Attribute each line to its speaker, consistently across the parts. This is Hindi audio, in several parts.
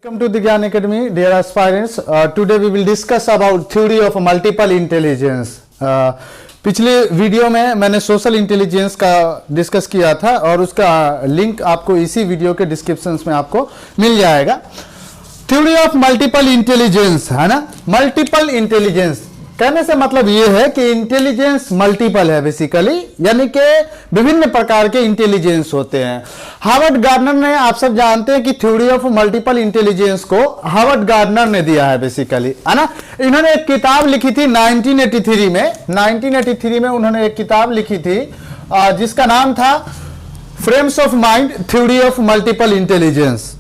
Speaker 1: Welcome to the Gyan Academy, dear aspirants. Today we will discuss about theory of multiple intelligence. पिछले वीडियो में मैंने सोशल इंटेलिजेंस का डिस्कस किया था और उसका लिंक आपको इसी वीडियो के डिस्क्रिप्शन में आपको मिल जाएगा. थ्योरी ऑफ मल्टीपल इंटेलिजेंस है ना. मल्टीपल इंटेलिजेंस कहने से मतलब ये है कि इंटेलिजेंस मल्टीपल है बेसिकली, यानी कि विभिन्न प्रकार के इंटेलिजेंस होते हैं. हार्वर्ड गार्डनर ने, आप सब जानते हैं कि थ्योरी ऑफ मल्टीपल इंटेलिजेंस को हार्वर्ड गार्डनर ने दिया है बेसिकली, है ना. इन्होंने एक किताब लिखी थी 1983 में. 1983 में उन्होंने एक किताब लिखी थी जिसका नाम था frames of mind theory of multiple intelligence.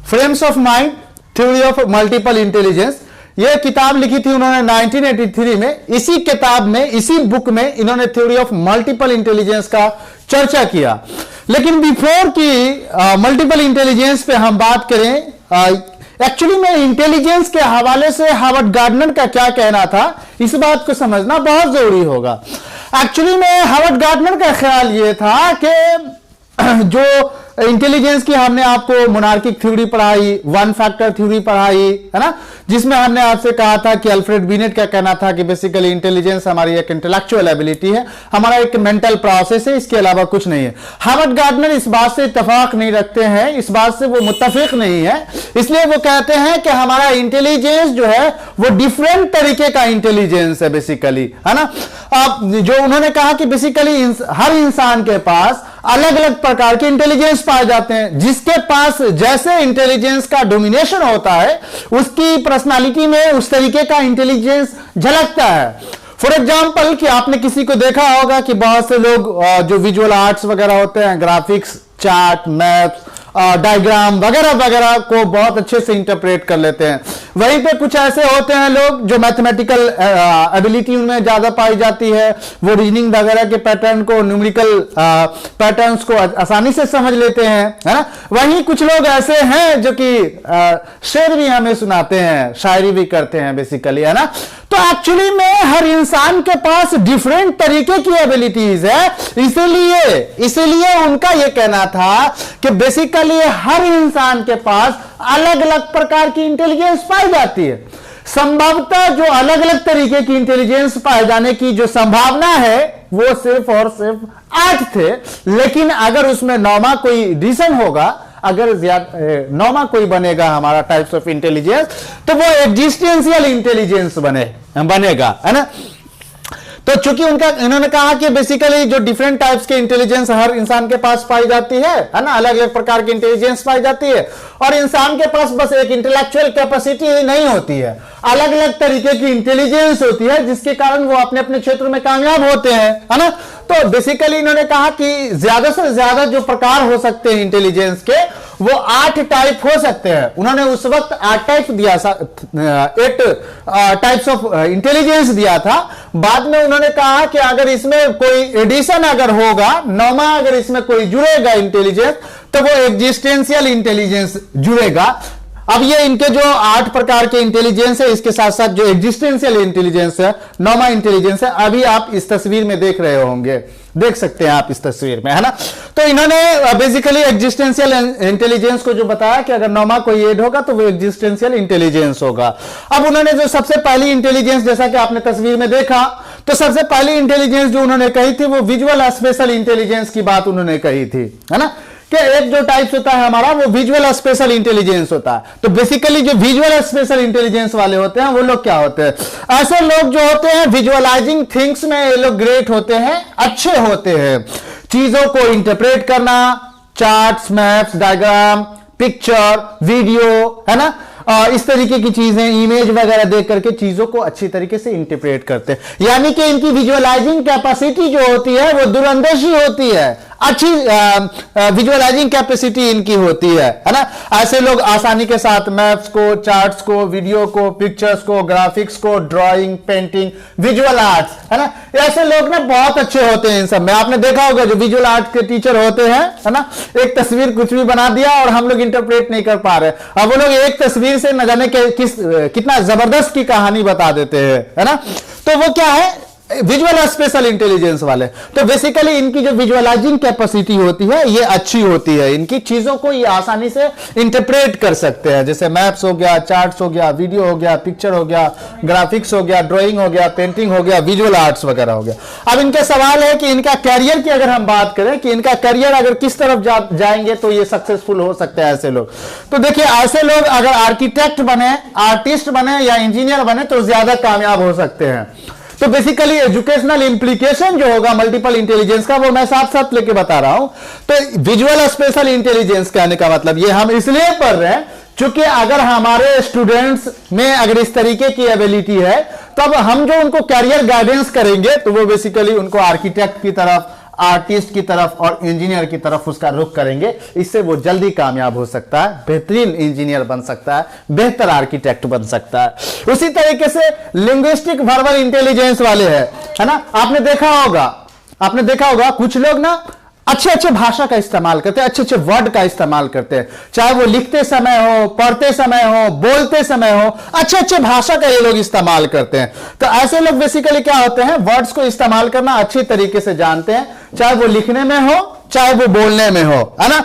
Speaker 1: Frames of mind theory of multiple intelligence ये किताब लिखी थी उन्होंने 1983 में. इसी किताब में, इसी बुक में इन्होंने थ्योरी ऑफ मल्टीपल इंटेलिजेंस का चर्चा किया. लेकिन बिफोर की मल्टीपल इंटेलिजेंस पे हम बात करें, एक्चुअली में इंटेलिजेंस के हवाले से हार्वर्ड गार्डनर का क्या कहना था, इस बात को समझना बहुत जरूरी होगा. एक्चुअली में हार्वर्ड गार्डनर का ख्याल ये था कि जो इंटेलिजेंस की हमने आपको मोनार्किक थ्योरी पढ़ाई, वन फैक्टर थ्योरी पढ़ाई, है ना, जिसमें हमने आपसे कहा था कि अल्फ्रेड बिनेट का कहना था कि बेसिकली इंटेलिजेंस हमारी एक इंटेलेक्चुअल एबिलिटी है, हमारा एक मेंटल प्रोसेस है, इसके अलावा कुछ नहीं है. हार्वर्ड गार्डनर इस बात से इत्तेफाक नहीं रखते हैं, इस बात से वो मुत्तफिक नहीं है. इसलिए वो कहते हैं कि हमारा इंटेलिजेंस जो है वो डिफरेंट तरीके का इंटेलिजेंस है बेसिकली, है ना. जो उन्होंने कहा कि बेसिकली हर इंसान के पास अलग अलग प्रकार के इंटेलिजेंस पाए जाते हैं. जिसके पास जैसे इंटेलिजेंस का डोमिनेशन होता है उसकी पर्सनालिटी में उस तरीके का इंटेलिजेंस झलकता है. फॉर एग्जाम्पल कि आपने किसी को देखा होगा कि बहुत से लोग जो विजुअल आर्ट्स वगैरह होते हैं, ग्राफिक्स, चार्ट, मैप्स, डायग्राम वगैरह वगैरह को बहुत अच्छे से इंटरप्रेट कर लेते हैं. वहीं पे कुछ ऐसे होते हैं लोग जो मैथमेटिकल एबिलिटी उनमें ज्यादा पाई जाती है, वो रीजनिंग वगैरह के पैटर्न को, न्यूमेरिकल पैटर्न्स को आसानी से समझ लेते हैं, है ना. वहीं कुछ लोग ऐसे हैं जो कि शेर भी हमें सुनाते हैं, शायरी भी करते हैं बेसिकली, है ना. तो एक्चुअली में हर इंसान के पास डिफरेंट तरीके की एबिलिटीज है. इसीलिए उनका यह कहना था कि बेसिकली हर इंसान के पास अलग अलग प्रकार की इंटेलिजेंस पाई जाती है. संभवतः जो अलग अलग तरीके की इंटेलिजेंस पाए जाने की जो संभावना है वो सिर्फ और सिर्फ 8 थे. लेकिन अगर उसमें 9वां कोई एडिशन होगा, अगर 9वां कोई बनेगा हमारा टाइप्स ऑफ इंटेलिजेंस, तो वो एग्जिस्टेंशियल इंटेलिजेंस बनेगा, है ना. तो चूंकि इन्होंने कहा कि बेसिकली जो डिफरेंट टाइप्स के इंटेलिजेंस हर इंसान के पास पाई जाती है ना, अलग अलग प्रकार की इंटेलिजेंस पाई जाती है. और इंसान के पास बस एक इंटेलेक्चुअल कैपेसिटी ही नहीं होती है, अलग अलग तरीके की इंटेलिजेंस होती है, जिसके कारण वो अपने अपने क्षेत्र में कामयाब होते हैं, है ना. तो बेसिकली इन्होंने कहा कि ज्यादा से ज्यादा जो प्रकार हो सकते हैं इंटेलिजेंस के वो 8 टाइप हो सकते हैं. उन्होंने उस वक्त 8 टाइप दिया, 8 टाइप्स ऑफ इंटेलिजेंस दिया था. बाद में उन्होंने कहा कि अगर इसमें कोई एडिशन अगर होगा, 9वां अगर इसमें कोई जुड़ेगा इंटेलिजेंस, तो वो एग्जिस्टेंशियल इंटेलिजेंस जुड़ेगा. अब ये इनके जो 8 प्रकार के इंटेलिजेंस है, इसके साथ साथ जो एग्जिस्टेंशियल इंटेलिजेंस है, 9वां इंटेलिजेंस है, अभी आप इस तस्वीर में देख रहे होंगे, देख सकते हैं आप इस तस्वीर में, है ना. तो इन्होंने बेसिकली एग्जिस्टेंशियल इंटेलिजेंस को जो बताया कि अगर 9वां कोई ऐड होगा तो वो एग्जिस्टेंशियल इंटेलिजेंस होगा. अब उन्होंने जो सबसे पहली इंटेलिजेंस, जैसा कि आपने तस्वीर में देखा, तो सबसे पहली इंटेलिजेंस जो उन्होंने कही थी वो विजुअल स्पेशल इंटेलिजेंस की बात उन्होंने कही थी, है ना. कि एक जो टाइप्स होता है हमारा वो विजुअल स्पेशल इंटेलिजेंस होता है. तो बेसिकली जो विजुअल स्पेशल इंटेलिजेंस वाले होते हैं वो लोग क्या होते हैं, ऐसे लोग जो होते हैं विजुअलाइजिंग थिंग्स में ये लोग ग्रेट होते हैं, अच्छे होते हैं. चीजों को इंटरप्रेट करना, charts, maps, diagram, picture, video, है ना, इस तरीके की चीजें, इमेज वगैरह देख करके चीजों को अच्छी तरीके से इंटरप्रेट करते हैं. यानी कि इनकी विजुअलाइजिंग कैपेसिटी जो होती है वो दूरंदेशी होती है, अच्छी विजुअलाइजिंग कैपेसिटी इनकी होती है ना. ऐसे लोग आसानी के साथ मैप्स को, चार्ट्स को, वीडियो को, पिक्चर्स को, ग्राफिक्स को, ड्राइंग, पेंटिंग, विजुअल आर्ट्स, है ना, ऐसे लोग ना बहुत अच्छे होते हैं इन सब में. आपने देखा होगा जो विजुअल आर्ट के टीचर होते हैं, है ना, एक तस्वीर कुछ भी बना दिया और हम लोग इंटरप्रेट नहीं कर पा रहे, अब वो लोग एक तस्वीर से न जाने कितना जबरदस्त की कहानी बता देते हैं, है ना. तो वो क्या है, विजुअल स्पेशल इंटेलिजेंस वाले। तो बेसिकली इनकी जो विजुअलाइजिंग कैपेसिटी होती है ये अच्छी होती है, इनकी चीजों को ये आसानी से इंटरप्रेट कर सकते हैं, जैसे मैप्स हो गया, चार्ट्स हो गया, वीडियो हो गया, पिक्चर हो गया, ग्राफिक्स हो गया, ड्राइंग हो गया, पेंटिंग हो गया, विजुअल आर्ट्स वगैरह हो गया। अब इनके सवाल है कि इनका करियर की अगर हम बात करें कि इनका करियर अगर किस तरफ जाएंगे तो ये सक्सेसफुल हो सकते हैं ऐसे लोग। तो देखिए ऐसे लोग अगर आर्किटेक्ट बने, आर्टिस्ट बने या इंजीनियर बने तो ज्यादा कामयाब हो सकते हैं। तो बेसिकली एजुकेशनल इंप्लीकेशन जो होगा मल्टीपल इंटेलिजेंस का वो मैं साथ साथ लेके बता रहा हूं। तो विजुअल स्पेशल इंटेलिजेंस कहने का मतलब ये हम इसलिए पढ़ रहे हैं क्योंकि अगर हमारे स्टूडेंट्स में अगर इस तरीके की एबिलिटी है तो अब हम जो उनको कैरियर गाइडेंस करेंगे तो वो बेसिकली उनको आर्किटेक्ट की तरफ, आर्टिस्ट की तरफ और इंजीनियर की तरफ उसका रुख करेंगे। इससे वो जल्दी कामयाब हो सकता है, बेहतरीन इंजीनियर बन सकता है, बेहतर आर्किटेक्ट बन सकता है। उसी तरीके से लिंग्विस्टिक वर्बल इंटेलिजेंस वाले हैं, है ना। आपने देखा होगा कुछ लोग ना अच्छे अच्छे भाषा का इस्तेमाल करते हैं, अच्छे अच्छे वर्ड का इस्तेमाल करते हैं, चाहे वो लिखते समय हो, पढ़ते समय हो, बोलते समय हो, अच्छे अच्छे भाषा का ये लोग इस्तेमाल करते हैं। तो ऐसे लोग बेसिकली क्या होते हैं, वर्ड्स को इस्तेमाल करना अच्छी तरीके से जानते हैं, चाहे वो लिखने में हो चाहे वो बोलने में हो, है ना।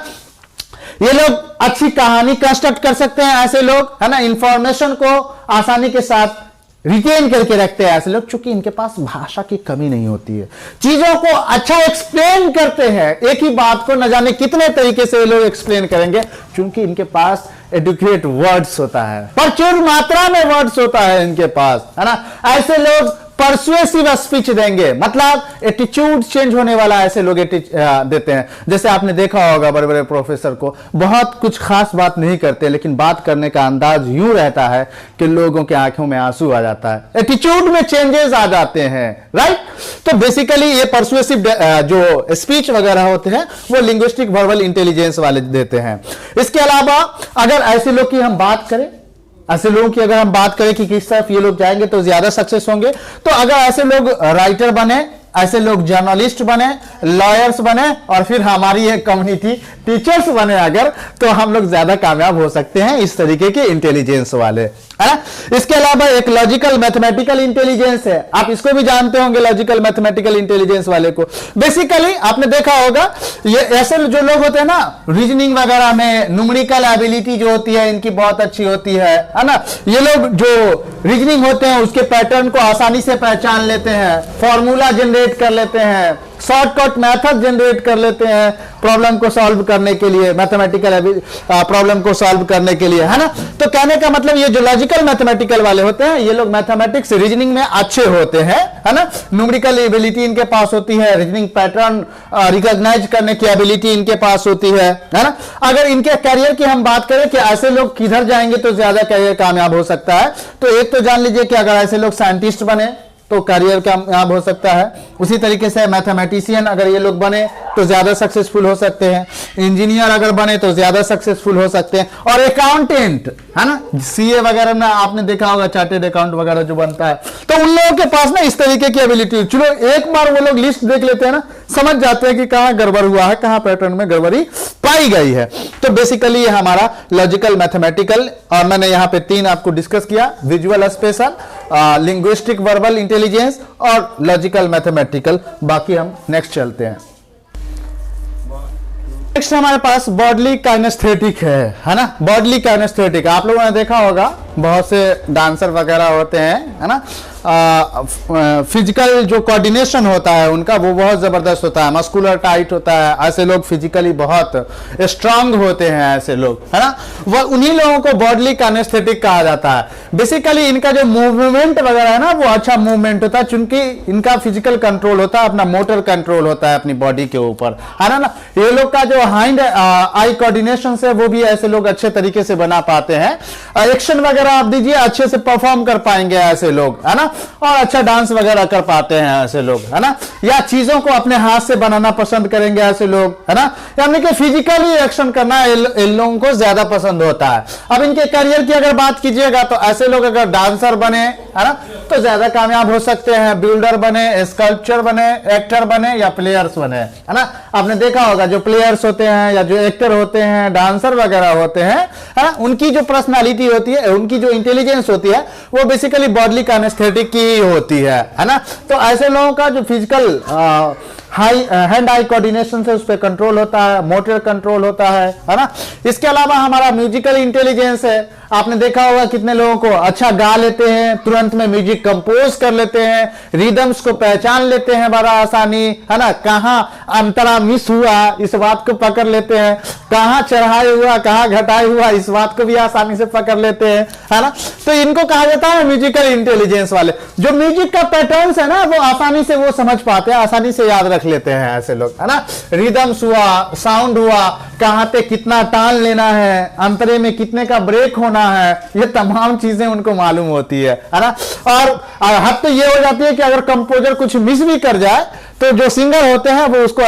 Speaker 1: ये लोग अच्छी कहानी कंस्ट्रक्ट कर सकते हैं ऐसे लोग, है ना। इंफॉर्मेशन को आसानी के साथ रिटेन करके रखते हैं ऐसे लोग, क्योंकि इनके पास भाषा की कमी नहीं होती है। चीजों को अच्छा एक्सप्लेन करते हैं, एक ही बात को न जाने कितने तरीके से ये लोग एक्सप्लेन करेंगे, क्योंकि इनके पास एडुकेट वर्ड्स होता है, प्रचुर मात्रा में वर्ड्स होता है इनके पास, है ना। ऐसे लोग परसुएसिव स्पीच देंगे, मतलब एटीट्यूड चेंज होने वाला ऐसे लोग देते हैं। जैसे आपने देखा होगा बड़े बड़े प्रोफेसर को बहुत कुछ खास बात नहीं करते, लेकिन बात करने का अंदाज यूं रहता है कि लोगों के आंखों में आंसू आ जाता है, एटीट्यूड में चेंजेस आ जाते हैं, राइट। तो बेसिकली ये परसुएसिव जो स्पीच वगैरह होते हैं वो लिंग्विस्टिक वर्बल इंटेलिजेंस वाले देते हैं। इसके अलावा अगर ऐसे लोग की हम बात करें, ऐसे लोगों की अगर हम बात करें कि किस तरफ ये लोग जाएंगे तो ज्यादा सक्सेस होंगे, तो अगर ऐसे लोग राइटर बने, ऐसे लोग जर्नलिस्ट बने, लॉयर्स बने और फिर हमारी एक कम्युनिटी टीचर्स बने अगर, तो हम लोग ज्यादा कामयाब हो सकते हैं इस तरीके के इंटेलिजेंस वाले, है ना। इसके अलावा एक लॉजिकल मैथमेटिकल इंटेलिजेंस है, आप इसको भी जानते होंगे, लॉजिकल मैथमेटिकल इंटेलिजेंस वाले को। बेसिकली आपने देखा होगा ये ऐसे जो लोग होते हैं ना, रीजनिंग वगैरह में न्यूमेरिकल एबिलिटी जो होती है इनकी बहुत अच्छी होती है ना। ये लोग जो रीजनिंग होते हैं उसके पैटर्न को आसानी से पहचान लेते हैं, फॉर्मूला जनरेट कर लेते हैं, शॉर्टकट मेथड जनरेट कर लेते हैं प्रॉब्लम को सॉल्व करने के लिए, मैथमेटिकल प्रॉब्लम को सॉल्व करने के लिए, है ना। तो कहने का मतलब ये जो लॉजिकल मैथमेटिकल वाले होते हैं ये लोग मैथमेटिक्स रीजनिंग में अच्छे होते हैं, है ना। न्यूमेरिकल एबिलिटी इनके पास होती है, रीजनिंग पैटर्न रिकॉग्नाइज करने की एबिलिटी इनके पास होती है ना। अगर इनके करियर की हम बात करें कि ऐसे लोग किधर जाएंगे तो ज्यादा करियर कामयाब हो सकता है, तो एक तो जान लीजिए कि अगर ऐसे लोग साइंटिस्ट बने तो करियर कामयाब हो सकता है। उसी तरीके से मैथमेटिशियन अगर ये लोग बने तो ज्यादा सक्सेसफुल हो सकते हैं, इंजीनियर अगर बने तो ज्यादा सक्सेसफुल हो सकते हैं, और अकाउंटेंट, है ना, सीए वगैरह में आपने देखा होगा चार्टेड अकाउंट वगैरह जो बनता है, तो उन लोगों के पास ना इस तरीके की एबिलिटी, चलो एक बार वो लोग लिस्ट देख लेते हैं ना, समझ जाते हैं कि कहां गड़बड़ हुआ है, कहां पैटर्न में गड़बड़ी पाई गई है। तो बेसिकली ये हमारा लॉजिकल मैथमेटिकल, और मैंने यहां पे 3 आपको डिस्कस किया, visual special, linguistic verbal intelligence और लॉजिकल मैथमेटिकल। बाकी हम नेक्स्ट चलते हैं। नेक्स्ट हमारे पास बॉडली काइनेस्थेटिक है ना। बॉडली काइनेस्थेटिक आप लोगों ने देखा होगा, बहुत से डांसर वगैरह होते हैं, है ना, फिजिकल जो कोऑर्डिनेशन होता है उनका वो बहुत जबरदस्त होता है, मस्कुलर टाइट होता है, ऐसे लोग फिजिकली बहुत स्ट्रांग होते हैं ऐसे लोग, है ना। वो उन्हीं लोगों को बॉडली काइनेस्थेटिक कहा जाता है। बेसिकली इनका जो मूवमेंट वगैरह है ना वो अच्छा मूवमेंट होता है, क्योंकि इनका फिजिकल कंट्रोल होता है, अपना मोटर कंट्रोल होता है अपनी बॉडी के ऊपर, है ना। ये लोग का जो हैंड आई कोऑर्डिनेशन है वो भी ऐसे लोग अच्छे तरीके से बना पाते हैं। एक्शन वगैरह आप दीजिए अच्छे से परफॉर्म कर पाएंगे ऐसे लोग, है ना, और अच्छा डांस वगैरह कर पाते हैं ऐसे लोग, है ना, या चीजों को अपने हाथ से बनाना पसंद करेंगे ऐसे लोग, है ना, यानी कि फिजिकली एक्शन करना इन लोगों को ज्यादा पसंद होता है। अब इनके करियर की अगर बात कीजिएगा तो ऐसे लोग अगर डांसर बने, है ना, तो ज्यादा कामयाब हो सकते हैं। बिल्डर बने, स्कल्पचर बने, एक्टर बने या प्लेयर्स बने, है ना। आपने देखा होगा जो प्लेयर्स होते हैं या जो एक्टर होते हैं, डांसर वगैरह होते हैं, है ना, उनकी जो पर्सनालिटी होती है, उनकी जो इंटेलिजेंस होती है, वो बेसिकली बॉडी काइनेस्थेटिक की होती है ना। तो ऐसे लोगों का जो physical high hand eye coordination से उस पर कंट्रोल होता है, मोटर कंट्रोल होता है ना। इसके अलावा हमारा म्यूजिकल इंटेलिजेंस है। आपने देखा होगा कितने लोगों को अच्छा गा लेते हैं, तुरंत में म्यूजिक कंपोज कर लेते हैं, रिदम्स को पहचान लेते हैं बड़ा आसानी, है ना। कहां अंतरा मिस हुआ इस बात को पकड़ लेते हैं, कहां चढ़ाई हुआ कहां घटाई हुआ इस बात को भी आसानी से पकड़ लेते हैं, है ना। तो इनको कहा जाता है म्यूजिकल इंटेलिजेंस वाले। जो म्यूजिक का पैटर्न्स है ना, वो आसानी से वो समझ पाते हैं, आसानी से याद रख लेते हैं ऐसे लोग, है ना। रिदम्स हुआ, साउंड हुआ, कहां पे कितना टान लेना है, अंतरे में कितने का ब्रेक होना है, ये तमाम चीजें उनको मालूम होती है ना। और हद तो ये हो जाती है कि अगर कंपोजर कुछ मिस भी कर जाए तो जो सिंगर होते हैं वो उसको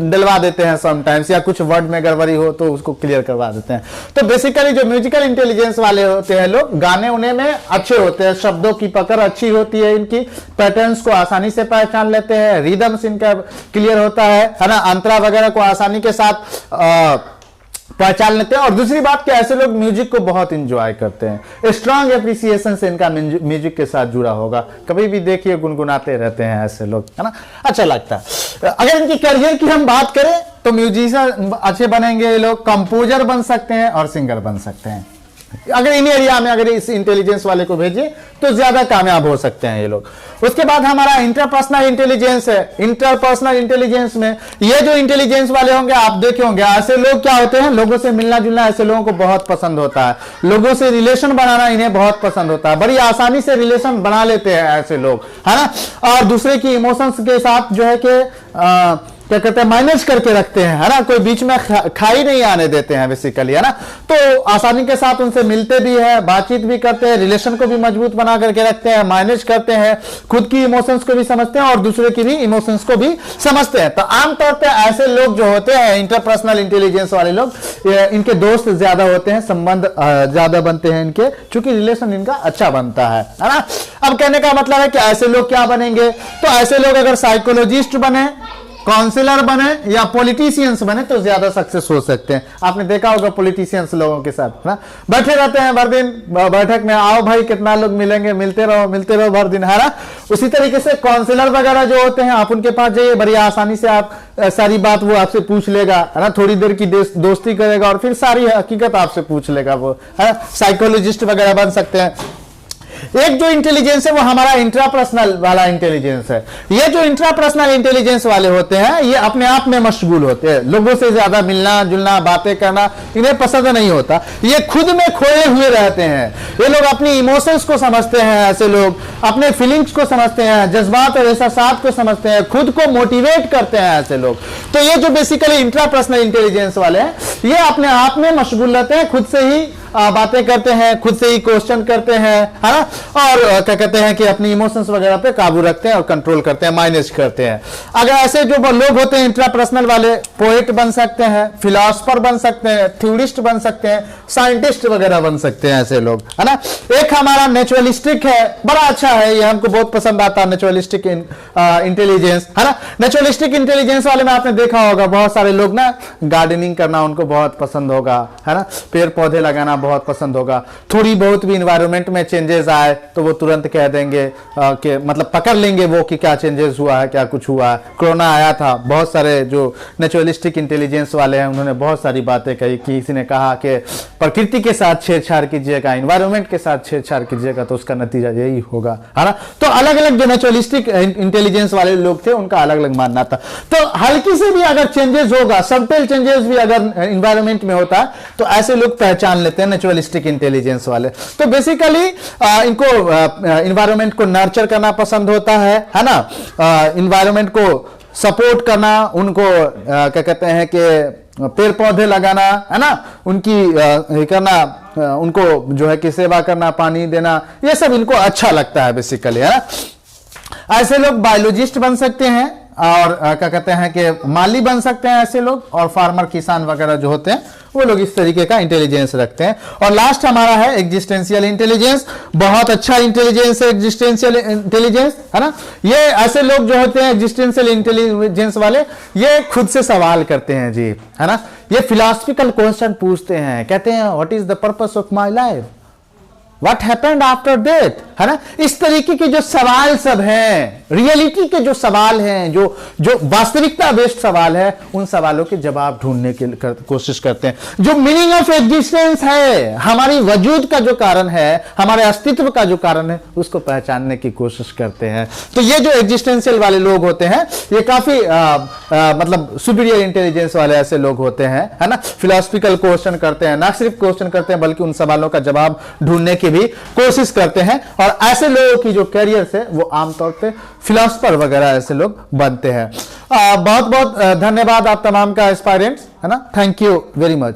Speaker 1: दिलवा देते हैं समटाइम्स, या कुछ वर्ड में गड़बड़ी हो तो उसको क्लियर करवा देते हैं। तो बेसिकली जो म्यूजिकल इंटेलिजेंस वाले होते हैं लोग, गाने उन्हें में अच्छे होते हैं, शब्दों की पकड़ अच्छी होती है, इनकी पैटर्न्स को आसानी से पहचान लेते हैं, रिदम्स इनका क्लियर होता है ना, अंतरा वगैरह को आसानी के साथ पहचान लेते हैं। और दूसरी बात कि ऐसे लोग म्यूजिक को बहुत इंजॉय करते हैं, स्ट्रांग एप्रिसिएशन से इनका म्यूजिक के साथ जुड़ा होगा, कभी भी देखिए गुनगुनाते रहते हैं ऐसे लोग, है ना, अच्छा लगता है। अगर इनकी करियर की हम बात करें तो म्यूजिशियन अच्छे बनेंगे ये लोग, कंपोजर बन सकते हैं और सिंगर बन सकते हैं। अगर इन एरिया में अगर इस इंटेलिजेंस वाले को भेजिए तो ज्यादा कामयाब हो सकते हैं ये लोग। उसके बाद हमारा इंटरपर्सनल इंटेलिजेंस है। इंटरपर्सनल इंटेलिजेंस में ये जो इंटेलिजेंस वाले होंगे, आप देखे होंगे ऐसे लोग क्या होते हैं, लोगों से मिलना जुलना ऐसे लोगों को बहुत पसंद होता है, लोगों से रिलेशन बनाना इन्हें बहुत पसंद होता है, बड़ी आसानी से रिलेशन बना लेते हैं ऐसे लोग, है ना। और दूसरे की इमोशंस के साथ जो है कि क्या कहते हैं, मैनेज करके रखते हैं, है ना, कोई बीच में खाई नहीं आने देते हैं बेसिकली, है ना। तो आसानी के साथ उनसे मिलते भी है, बातचीत भी करते हैं, रिलेशन को भी मजबूत बना करके रखते हैं, मैनेज करते हैं, खुद की इमोशंस को भी समझते हैं और दूसरे की भी इमोशंस को भी समझते हैं। तो आमतौर पर ऐसे लोग जो होते हैं इंटरपर्सनल इंटेलिजेंस वाले लोग, इनके दोस्त ज्यादा होते हैं, संबंध ज्यादा बनते हैं इनके, चूंकि रिलेशन इनका अच्छा बनता है ना। अब कहने का मतलब है कि ऐसे लोग क्या बनेंगे, तो ऐसे लोग अगर साइकोलॉजिस्ट बने, काउंसलर बने या पॉलिटिशियंस बने तो ज्यादा सक्सेस हो सकते हैं। आपने देखा होगा पॉलिटिशियंस लोगों के साथ ना बैठे रहते हैं भर दिन, बैठक में आओ भाई कितना लोग मिलेंगे, मिलते रहो भर दिन, है ना। उसी तरीके से काउंसलर वगैरह जो होते हैं, आप उनके पास जाइए, बड़ी आसानी से आप सारी बात वो आपसे पूछ लेगा, है ना, थोड़ी देर की दोस्ती करेगा और फिर सारी हकीकत आपसे पूछ लेगा वो, है ना। साइकोलॉजिस्ट वगैरह बन सकते हैं। एक जो इंटेलिजेंस है वो हमारा इंट्रापर्सनल वाला इंटेलिजेंस है। ये जो इंट्रापर्सनल इंटेलिजेंस वाले होते हैं ये अपने आप में मशगूल होते हैं, लोगों से ज्यादा मिलना जुलना बातें करना इन्हें पसंद नहीं होता, ये खुद में खोए हुए रहते हैं। ये लोग अपनी इमोशंस को समझते हैं, ऐसे लोग अपने फीलिंग्स को समझते हैं, जज्बात और एहसासात को समझते हैं, खुद को मोटिवेट करते हैं ऐसे लोग। तो ये जो बेसिकली इंट्रापर्सनल इंटेलिजेंस वाले हैं ये अपने आप में मशगूल रहते हैं, खुद से ही बातें करते हैं, खुद से ही क्वेश्चन करते हैं, है ना, और क्या कहते हैं कि अपनी इमोशंस वगैरह पे काबू रखते हैं और कंट्रोल करते हैं, मैनेज करते हैं। अगर ऐसे जो लोग होते हैं इंट्रापर्सनल वाले, पोएट बन सकते हैं, फिलोसोफर बन सकते हैं, थ्योरिस्ट बन सकते हैं, साइंटिस्ट वगैरह बन सकते हैं ऐसे लोग, है ना। एक हमारा नेचुरलिस्टिक है, बड़ा अच्छा है, ये हमको बहुत पसंद आता है नेचुरलिस्टिक इंटेलिजेंस, है ना। नेचुरलिस्टिक इंटेलिजेंस वाले में आपने देखा होगा बहुत सारे लोग ना गार्डनिंग करना उनको बहुत पसंद होगा, है ना, पेड़ पौधे लगाना बहुत पसंद होगा। थोड़ी बहुत भी इन्वायरमेंट में चेंजेस आए तो वो तुरंत कह देंगे कि मतलब पकड़ लेंगे वो कि क्या चेंजेस हुआ है, क्या कुछ हुआ है। कोरोना आया था, बहुत सारे जो नेचुरलिस्टिक इंटेलिजेंस वाले हैं उन्होंने बहुत सारी बातें कही, किसी ने कहा कि प्रकृति के साथ छेड़छाड़ कीजिएगा, इन्वायरमेंट के साथ छेड़छाड़ कीजिएगा तो उसका नतीजा यही होगा, है ना। तो अलग अलग जो नेचुरलिस्टिक इंटेलिजेंस वाले लोग थे उनका अलग अलग मानना था। तो हल्की से भी अगर चेंजेस होगा, सबटल चेंजेस भी अगर इन्वायरमेंट में होता है तो ऐसे लोग पहचान लेते हैं नेचुरलिस्टिक इंटेलिजेंस वाले। तो बेसिकली इनको इन्वायरमेंट को नर्चर करना पसंद होता है ना, इन्वायरमेंट को सपोर्ट करना, उनको क्या कहते हैं कि पेड़ पौधे लगाना, है ना, उनकी करना, उनको जो है कि सेवा करना, पानी देना, ये सब इनको अच्छा लगता है बेसिकली, है ना। ऐसे लोग बायोलॉजिस्ट बन सकते हैं और क्या कहते हैं कि माली बन सकते हैं ऐसे लोग, और फार्मर किसान वगैरह जो होते हैं वो लोग इस तरीके का इंटेलिजेंस रखते हैं। और लास्ट हमारा है एग्जिस्टेंशियल इंटेलिजेंस। बहुत अच्छा इंटेलिजेंस है एग्जिस्टेंशियल इंटेलिजेंस, है ना। ये ऐसे लोग जो होते हैं एग्जिस्टेंशियल इंटेलिजेंस वाले, ये खुद से सवाल करते हैं जी, है ना। ये फिलोसफिकल क्वेश्चन पूछते हैं, कहते हैं what is the purpose of my life, what happened after death, है ना। इस तरीके के जो सवाल सब हैं, रियलिटी के जो सवाल हैं, जो वास्तविकता बेस्ड सवाल है, उन सवालों के जवाब ढूंढने की कोशिश करते हैं। जो मीनिंग ऑफ एग्जिस्टेंस है, हमारी वजूद का जो कारण है, हमारे अस्तित्व का जो कारण है, उसको पहचानने की कोशिश करते हैं। तो ये जो एग्जिस्टेंशियल वाले लोग होते हैं, ये काफी मतलब सुपीरियर इंटेलिजेंस वाले ऐसे लोग होते हैं, है ना। फिलोसफिकल क्वेश्चन करते हैं, ना सिर्फ क्वेश्चन करते हैं बल्कि उन सवालों का जवाब ढूंढने की भी कोशिश करते हैं। और ऐसे लोगों की जो कैरियर है वो आमतौर पे फिलोसफर वगैरह ऐसे लोग बनते हैं। बहुत बहुत धन्यवाद आप तमाम का एस्पायरेंट्स, है ना। Thank you very much.